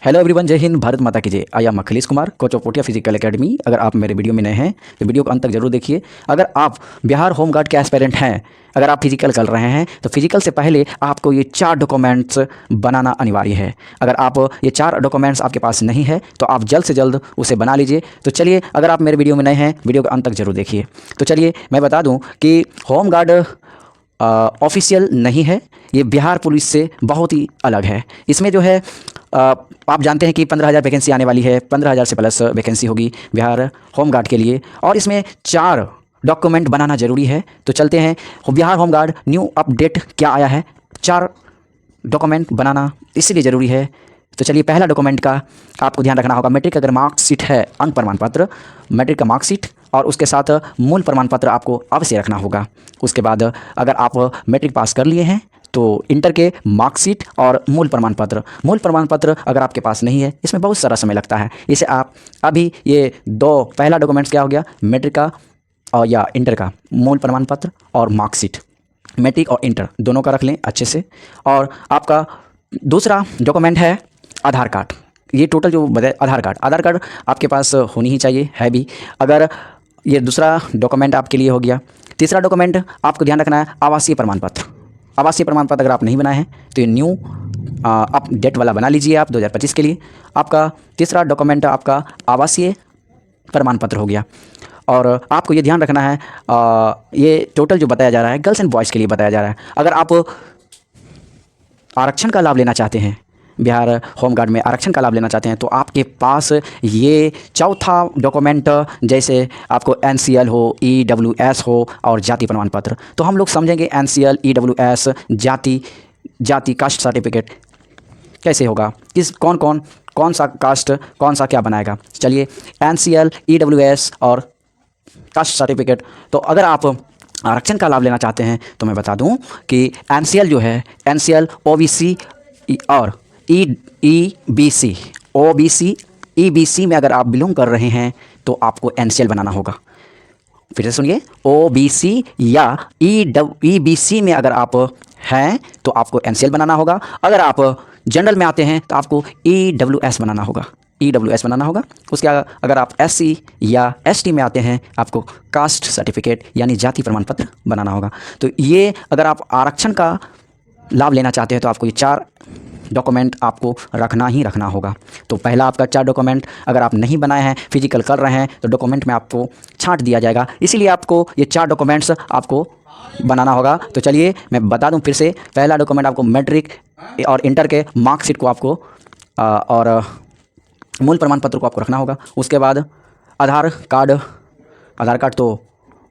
Hello everyone, जय हिंद, भारत माता की जय। I am Akhilesh Kumar, coach of पोटिया physical academy. अगर आप मेरे वीडियो में नए हैं तो वीडियो को अंत तक जरूर देखिए। अगर आप बिहार होम गार्ड के एस्पिरेंट हैं, अगर आप फिजिकल कर रहे हैं तो फिजिकल से पहले आपको ये 4 डॉक्यूमेंट्स बनाना अनिवार्य है। अगर आप ये 4 डॉक्यूमेंट्स आपके पास नहीं है तो आप जल्द से जल्द उसे बना लीजिए। तो चलिए, अगर आप मेरे वीडियो में नए हैं, वीडियो को अंत तक जरूर देखिए। तो चलिए मैं बता दूँ कि होम गार्ड ऑफिशियल नहीं है, ये बिहार पुलिस से बहुत ही अलग है। इसमें जो है आप जानते हैं कि 15,000 वैकेंसी आने वाली है, 15,000 से प्लस वैकेंसी होगी बिहार होम गार्ड के लिए, और इसमें 4 डॉक्यूमेंट बनाना ज़रूरी है। तो चलते हैं, Bihar home guard new update क्या आया है, 4 डॉक्यूमेंट बनाना इसलिए ज़रूरी है। तो चलिए, पहला डॉक्यूमेंट का आपको ध्यान रखना होगा, मैट्रिक अगर मार्कशीट है, अंक प्रमाण पत्र, मैट्रिक का मार्कशीट और उसके साथ मूल प्रमाण पत्र आपको अवश्य रखना होगा। उसके बाद अगर आप मैट्रिक पास कर लिए हैं तो इंटर के मार्कशीट और मूल प्रमाण पत्र अगर आपके पास नहीं है, इसमें बहुत सारा समय लगता है। इसे आप अभी ये 2 पहला डॉक्यूमेंट्स क्या हो गया, मैट्रिक का और या इंटर का मूल प्रमाण पत्र और मार्कशीट, मैट्रिक और इंटर दोनों का रख लें अच्छे से। और आपका दूसरा डॉक्यूमेंट है आधार कार्ड। ये टोटल जो बताए, आधार कार्ड आपके पास होनी ही चाहिए, है भी। अगर ये दूसरा डॉक्यूमेंट आपके लिए हो गया। तीसरा डॉक्यूमेंट आपको ध्यान रखना है आवासीय प्रमाण पत्र अगर आप नहीं बनाए हैं तो ये न्यू अपडेट वाला बना लीजिए आप 2025 के लिए। आपका तीसरा डॉक्यूमेंट आपका आवासीय प्रमाण पत्र हो गया। और आपको ये ध्यान रखना है, ये टोटल जो बताया जा रहा है गर्ल्स एंड बॉयज़ के लिए बताया जा रहा है। अगर आप आरक्षण का लाभ लेना चाहते हैं, बिहार होम गार्ड में आरक्षण का लाभ लेना चाहते हैं, तो आपके पास ये चौथा डॉक्यूमेंट, जैसे आपको NCL हो, EWS हो और जाति प्रमाण पत्र। तो हम लोग समझेंगे NCL, EWS, जाति कास्ट सर्टिफिकेट कैसे होगा, कौन सा कास्ट कौन सा क्या बनाएगा। चलिए, NCL, EWS और कास्ट सर्टिफिकेट। तो अगर आप आरक्षण का लाभ लेना चाहते हैं तो मैं बता दूं कि NCL जो है, NCL OBC और EBC, OBC EBC में अगर आप बिलोंग कर रहे हैं तो आपको NCL बनाना होगा। फिर से सुनिए, OBC या EBC में अगर आप हैं तो आपको NCL बनाना होगा। अगर आप जनरल में आते हैं तो आपको EWS बनाना होगा। उसके अगर आप SC या ST में आते हैं आपको कास्ट सर्टिफिकेट यानी जाति प्रमाण पत्र बनाना होगा। तो ये अगर आप आरक्षण का लाभ लेना चाहते हैं तो आपको ये 4 डॉक्यूमेंट आपको रखना ही रखना होगा। तो पहला आपका 4 डॉक्यूमेंट अगर आप नहीं बनाए हैं, फिजिकल कर रहे हैं, तो डॉक्यूमेंट में आपको छांट दिया जाएगा। इसीलिए आपको ये 4 डॉक्यूमेंट्स आपको बनाना होगा। तो चलिए मैं बता दूं फिर से, पहला डॉक्यूमेंट आपको मैट्रिक और इंटर के मार्कशीट को आपको और मूल प्रमाण पत्र को आपको रखना होगा। उसके बाद आधार कार्ड तो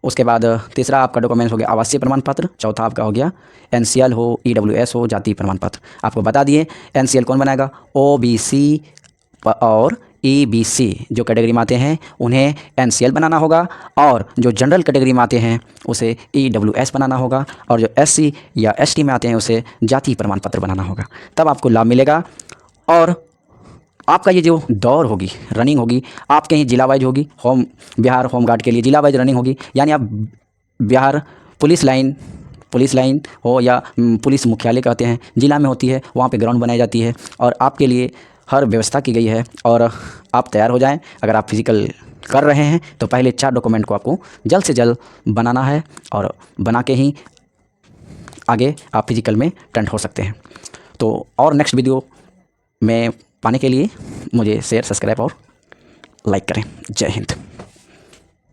उसके बाद तीसरा आपका डॉक्यूमेंट्स हो गया आवासीय प्रमाण पत्र। चौथा आपका हो गया NCL हो, EWS हो, जाति प्रमाण पत्र। आपको बता दिए NCL कौन बनाएगा, OBC और EBC जो कैटेगरी में आते हैं उन्हें NCL बनाना होगा, और जो जनरल कैटेगरी में आते हैं उसे EWS बनाना होगा, और जो SC या ST में आते हैं उसे जाति प्रमाण पत्र बनाना होगा। तब आपको लाभ मिलेगा। और आपका ये जो दौड़ होगी, रनिंग होगी, आपके ही जिला वाइज होगी। बिहार होम गार्ड के लिए जिला वाइज रनिंग होगी, यानी आप बिहार पुलिस लाइन हो या पुलिस मुख्यालय कहते हैं, जिला में होती है, वहाँ पे ग्राउंड बनाई जाती है और आपके लिए हर व्यवस्था की गई है। और आप तैयार हो जाएं। अगर आप फिजिकल कर रहे हैं तो पहले 4 डॉक्यूमेंट को आपको जल्द से जल्द बनाना है, और बना के ही आगे आप फिजिकल में टेंट हो सकते हैं। तो और नेक्स्ट वीडियो में पाने के लिए मुझे शेयर, सब्सक्राइब और लाइक करें। जय हिंद।